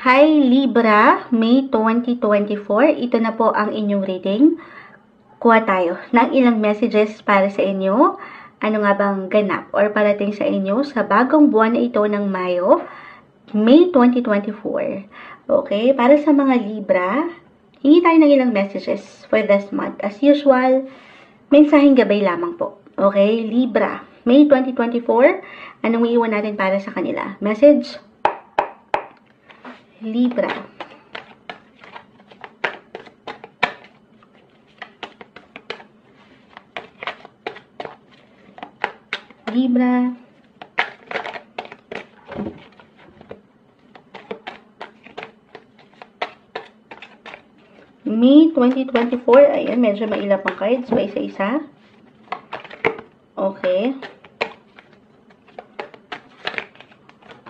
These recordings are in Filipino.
Hi Libra, May 2024. Ito na po ang inyong reading. Kuha tayo ng ilang messages para sa inyo. Ano nga bang ganap or parating sa inyo sa bagong buwan na ito ng Mayo, May 2024. Okay, para sa mga Libra, hingi tayo ng ilang messages for this month. As usual, mensaheng gabay lamang po. Okay, Libra, May 2024. Anong iiwan natin para sa kanila? Message? Libra. Libra. May 2024. Ayan, medyo mailap ang cards. So, isa-isa. Okay.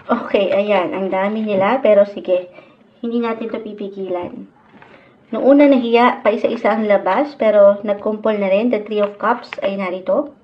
Okay, ayan. Ang dami nila. Pero sige, hindi natin ito pipigilan. Noong una nahiya, pa isa-isa ang labas. Pero nagkumpol na rin. The 3 of Cups ay narito.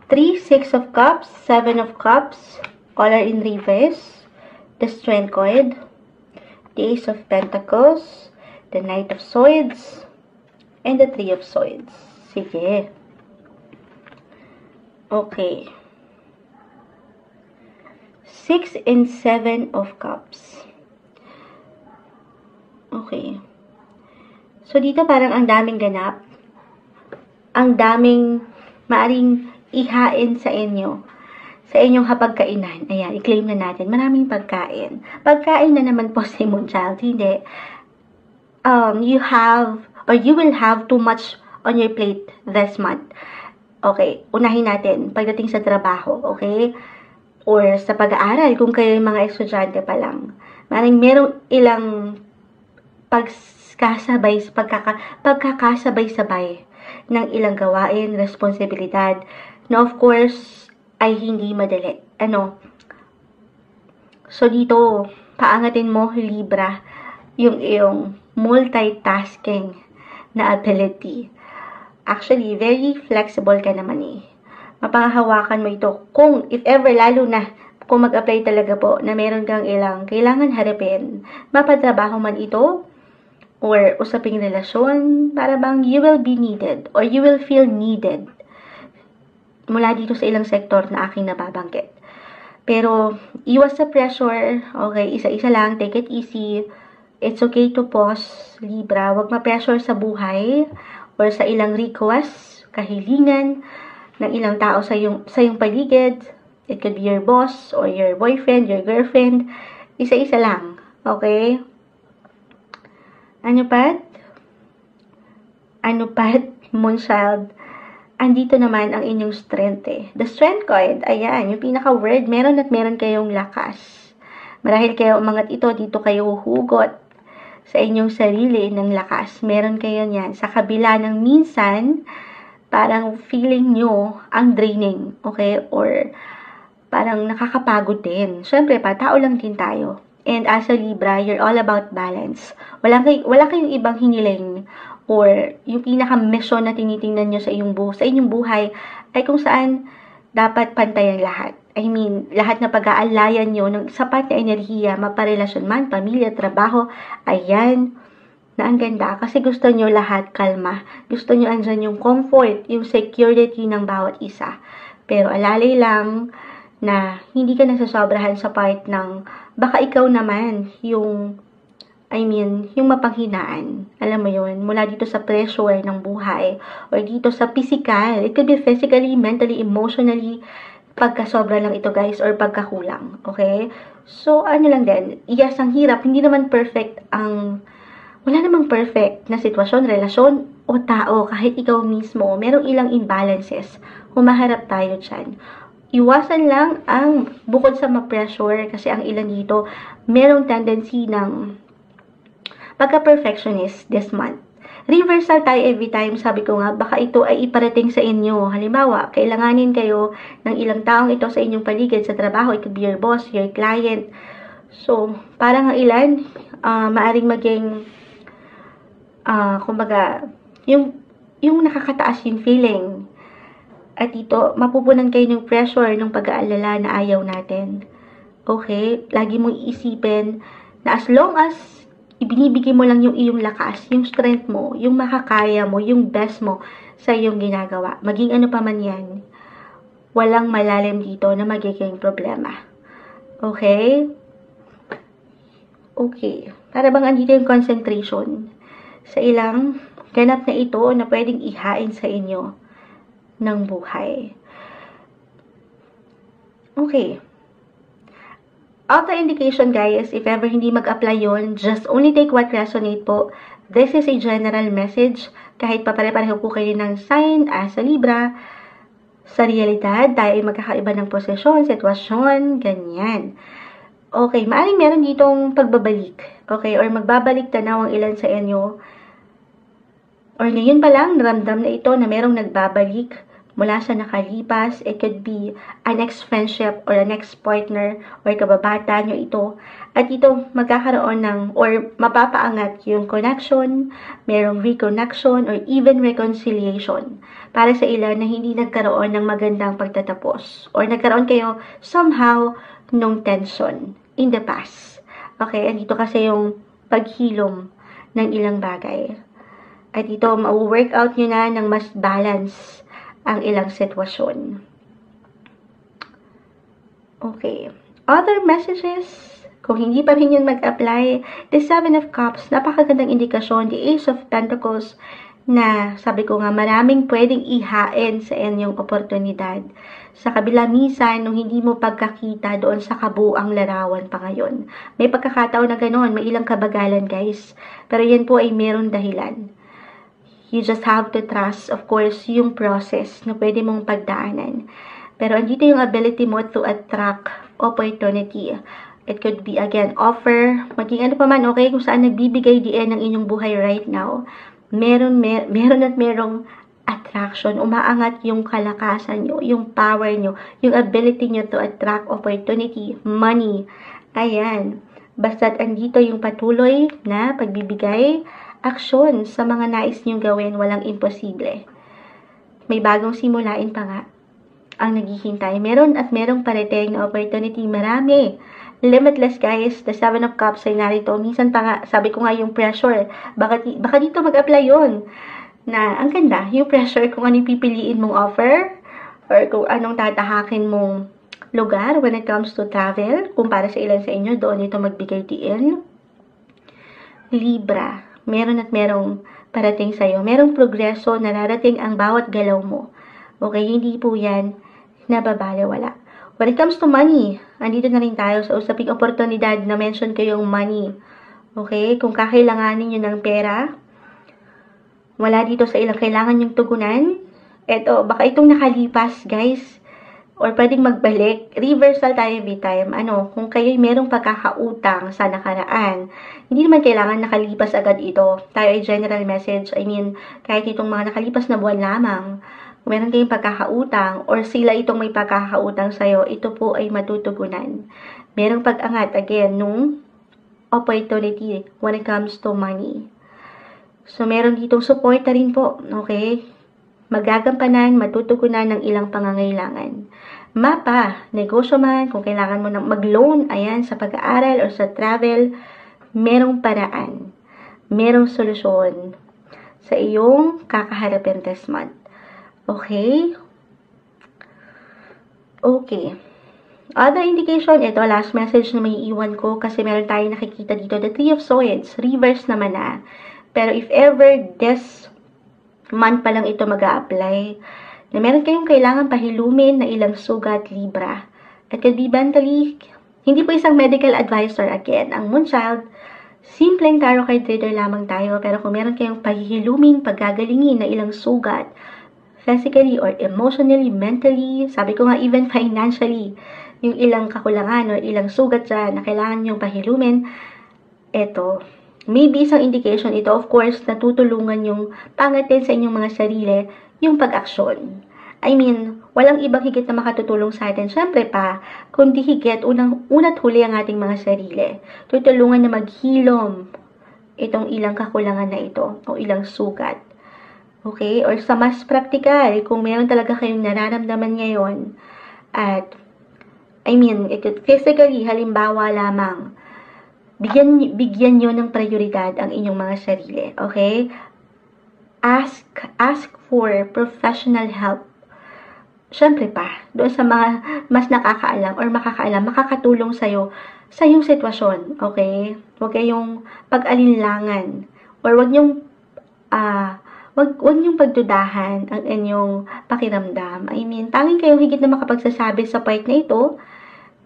3, 6 of Cups, 7 of Cups. All are in reverse. The Strength card. The Ace of Pentacles. The Knight of Swords. And the 3 of Swords. Sige. Okay. 6 and 7 of Cups. Okay. So, dito parang ang daming ganap. Ang daming maaring ihain sa inyo. Sa inyong hapagkainan. Ayan, i-claim na natin. Maraming pagkain. Pagkain na naman po si Moonchild. Hindi. You will have too much on your plate this month. Okay, unahin natin. Pagdating sa trabaho, okay? Or sa pag-aaral, kung kayo yung mga estudyante pa lang. Maring merong ilang pagkakasabay-sabay ng ilang gawain, responsibilidad, na of course, ay hindi madali. So dito, paangatin mo, Libra, yung iyong multitasking na ability. Actually, very flexible ka naman eh. Mapangahawakan mo ito. Kung, if ever, lalo na, kung mag-apply talaga po na meron kang ilang kailangan harapin, mapatrabaho man ito, or usaping relasyon, para bang you will be needed, or you will feel needed, mula dito sa ilang sektor na aking nababanggit. Pero, iwas sa pressure, okay, isa-isa lang, take it easy, it's okay to pause, Libra, wag ma-pressure sa buhay, or sa ilang requests, kahilingan, ng ilang tao sa iyong paligid. It could be your boss, or your boyfriend, your girlfriend. Isa-isa lang. Okay? Ano pat, Moonchild? Andito naman ang inyong strength eh. The Strength card, ayan, yung pinaka-word, meron kayong lakas. Marahil kayo umangat ito, dito kayo hugot sa inyong sarili ng lakas. Meron kayo niyan. Sa kabila ng minsan, parang feeling nyo ang draining, okay? Or parang nakakapagod din. Siyempre pa, tao lang din tayo. And as a Libra, you're all about balance. Wala kayong ibang hiniling or yung pinaka-mission na tinitingnan nyo sa inyong buhay ay kung saan dapat pantay ang lahat. I mean, lahat na pag-aalayan nyo ng sapat na enerhiya, maparelasyon man, pamilya, trabaho, ayan, na ang ganda. Kasi gusto nyo lahat kalma. Gusto nyo andyan yung comfort, yung security ng bawat isa. Pero alalay lang na hindi ka nasasobrahan sa part ng baka ikaw naman yung mapanghinaan. Alam mo yun, mula dito sa pressure ng buhay or dito sa physical. It could be physically, mentally, emotionally, pagkasobra lang ito guys or pagkakulang. Okay? So, lang din. Yes, ang hirap. Hindi naman perfect wala namang perfect na sitwasyon, relasyon, o tao, kahit ikaw mismo, merong ilang imbalances. Humaharap tayo dyan. Iwasan lang ang bukod sa ma-pressure, kasi ang ilan dito, merong tendency ng pagka-perfectionist this month. Reversal tayo every time, sabi ko nga, baka ito ay iparating sa inyo. Halimbawa, kailanganin kayo ng ilang taong ito sa inyong paligid, sa trabaho, it could be your boss, your client. So, parang ang ilan, maaring maging kumbaga, yung nakakataas yung feeling. At dito, mapupunan kayo ng pressure, ng pag-aalala na ayaw natin. Okay? Lagi mong iisipin na as long as ibinibigay mo lang yung iyong lakas, yung strength mo, yung makakaya mo, yung best mo sa iyong ginagawa. Maging ano pa man yan, walang malalim dito na magiging problema. Okay? Okay. Para bang andito yung concentration sa ilang ganap na ito na pwedeng ihain sa inyo ng buhay. Okay. Auto indication guys, if ever hindi mag-apply yon, just only take what resonate po. This is a general message. Kahit pa pare-pareho po kayo ng sign sa Libra, sa realidad, tayo ay magkakaiba ng posisyon, sitwasyon, ganyan. Okay, maaaring meron ditong pagbabalik. Okay, or magbabalik tanaw ang ilan sa inyo. Or ngayon pa lang, naramdam na ito na merong nagbabalik mula sa nakalipas. It could be an ex-friendship or an ex-partner or kababata nyo ito. At ito magkakaroon ng or mapapaangat yung connection, merong reconnection or even reconciliation para sa ilan na hindi nagkaroon ng magandang pagtatapos or nagkaroon kayo somehow nung tension in the past. Okay, andito kasi yung paghilom ng ilang bagay. At ito, ma-workout nyo na ng mas balance ang ilang sitwasyon. Okay. Other messages, kung hindi pa rin yun mag-apply, the Seven of Cups, napakagandang indikasyon, the Ace of Pentacles, na sabi ko nga, maraming pwedeng ihain sa inyong oportunidad. Sa kabila minsan, nung hindi mo pagkakita doon sa kabuang larawan pa ngayon. May pagkakataon na gano'n, may ilang kabagalan guys. Pero yan po ay meron dahilan. You just have to trust, of course, yung process na pwede mong pagdaanan. Pero andito yung ability mo to attract opportunity. It could be, again, offer, maging ano pa man, okay, kung saan nagbibigay diin ng inyong buhay right now. Meron at merong attraction, umaangat yung kalakasan nyo, yung power nyo, yung ability nyo to attract opportunity, money. Ayan. Basta't andito yung patuloy na pagbibigay, aksyon sa mga nais niyong gawin, walang imposible. May bagong simulain pa nga ang naghihintay. Meron at merong parating na opportunity. Marami. Limitless guys. The Seven of Cups ay narito. Minsan pa nga, sabi ko nga yung pressure. Baka dito mag-apply yun. Na ang ganda, yung pressure kung anong pipiliin mong offer or kung anong tatahakin mong lugar when it comes to travel. Kung para sa ilan sa inyo, doon ito magbigay diin. Libra. Meron at merong parating sa'yo. Merong progreso na narating ang bawat galaw mo. Okay, hindi po yan nababaliwala. When it comes to money, andito na rin tayo sa usaping oportunidad na mention ko yung money. Okay, kung kakailanganin nyo ng pera, wala dito sa ilang kailangan yung tugunan. Eto, baka itong nakalipas, guys. Or pwedeng magbalik. Reversal tayo every time. Kung kayo'y merong pagkakautang sa nakaraan, hindi naman kailangan nakalipas agad ito. Tayo ay general message. Kahit itong mga nakalipas na buwan lamang, kung meron kayong pagkakautang, or sila itong may pagkakautang sa'yo, ito po ay matutugunan. Merong pag-angat, again, nung opportunity when it comes to money. So, meron ditong support na rin po. Okay? Magagampanan, matutugunan ng ilang pangangailangan. Mapa, negosyo man, kung kailangan mo mag-loan, ayan, sa pag-aaral or sa travel, merong paraan, merong solusyon sa iyong kakaharapin this month. Okay? Okay. Other indication, ito, last message na may iwan ko kasi meron tayong nakikita dito, the Three of Swords, reverse naman na. Pero if ever this month pa lang ito mag-a-apply, na meron kayong kailangan pahilumin na ilang sugat, Libra. It could be mentally, hindi po isang medical advisor again. Ang Moonchild, simpleng tarot card reader lamang tayo, pero kung meron kayong pahihilumin, pagagalingin na ilang sugat, physically or emotionally, mentally, sabi ko nga even financially, yung ilang kakulangan or ilang sugat dyan na kailangan yung pahilumin, eto, maybe isang indication ito, of course, natutulungan yung pangatin sa inyong mga sarili, yung pag-aksyon. Walang ibang higit na makatutulong sa atin. Siyempre pa, kundi higit, una't huli ang ating mga sarili. Tutulungan na maghilom itong ilang kakulangan na ito, o ilang sugat. Okay? Or sa mas praktikal, kung meron talaga kayong nararamdaman ngayon, at, physically, halimbawa lamang, Bigyan nyo ng prioridad ang inyong mga sarili, okay? Ask for professional help. Siyempre pa, doon sa mga mas nakakaalam or makakaalam, makakatulong sa'yo sa iyong sitwasyon, okay? Huwag kayong pag-alinlangan or huwag niyong pagdudahan ang inyong pakiramdam. I mean, tanging kayo higit na makapagsasabi sa part na ito,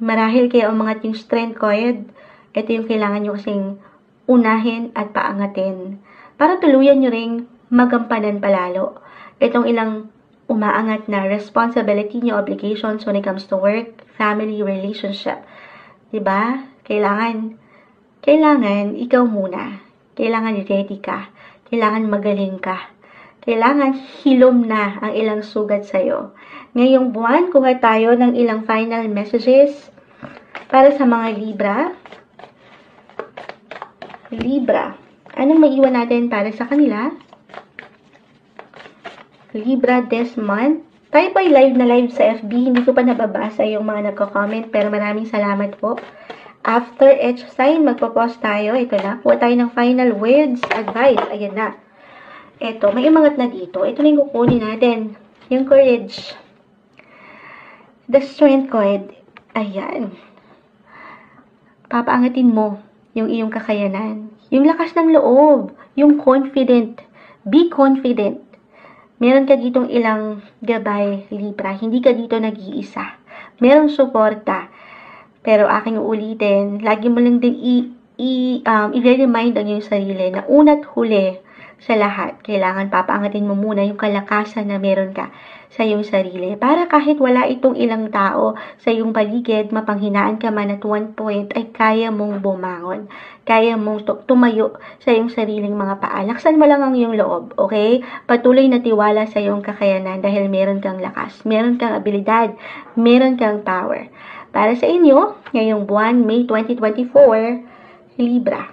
marahil kayo ang mga yung strength card, ito yung kailangan nyo kasing unahin at paangatin para tuluyan nyo ring magampanan palalo itong ilang umaangat na responsibility nyo, obligations when it comes to work, family, relationship. Diba? Kailangan ikaw muna. Kailangan ready ka. Kailangan magaling ka. Kailangan hilom na ang ilang sugat sa'yo. Ngayong buwan, kuha tayo ng ilang final messages para sa mga Libra. Libra. Anong maiwan natin para sa kanila? Libra this month. Tayo po ay live na live sa FB. Hindi ko pa nababasa yung mga nagko-comment, pero maraming salamat po. After each sign, magpo-post tayo. Ito na. Kuha tayo ng final words, advice. Ayan na. Ito, may umangat na dito. Ito na yung kukunin natin. Yung courage. The strength card. Ayan. Papaangatin mo yung iyong kakayanan. Yung lakas ng loob. Yung confident. Be confident. Meron ka ditong ilang gabay, Libra. Hindi ka dito nag-iisa. Merong suporta. Pero aking uulitin, lagi mo lang din i-remind ang iyong sarili na una't huli sa lahat, kailangan papaangatin mo muna yung kalakasan na meron ka sa iyong sarili. Para kahit wala itong ilang tao sa iyong paligid, mapanghinaan ka man at one point, ay kaya mong bumangon. Kaya mong tumayo sa iyong sariling mga paa. Laksan mo lang ang iyong loob, okay? Patuloy na tiwala sa iyong kakayanan dahil meron kang lakas, meron kang abilidad, meron kang power. Para sa inyo, ngayong buwan, May 2024, Libra.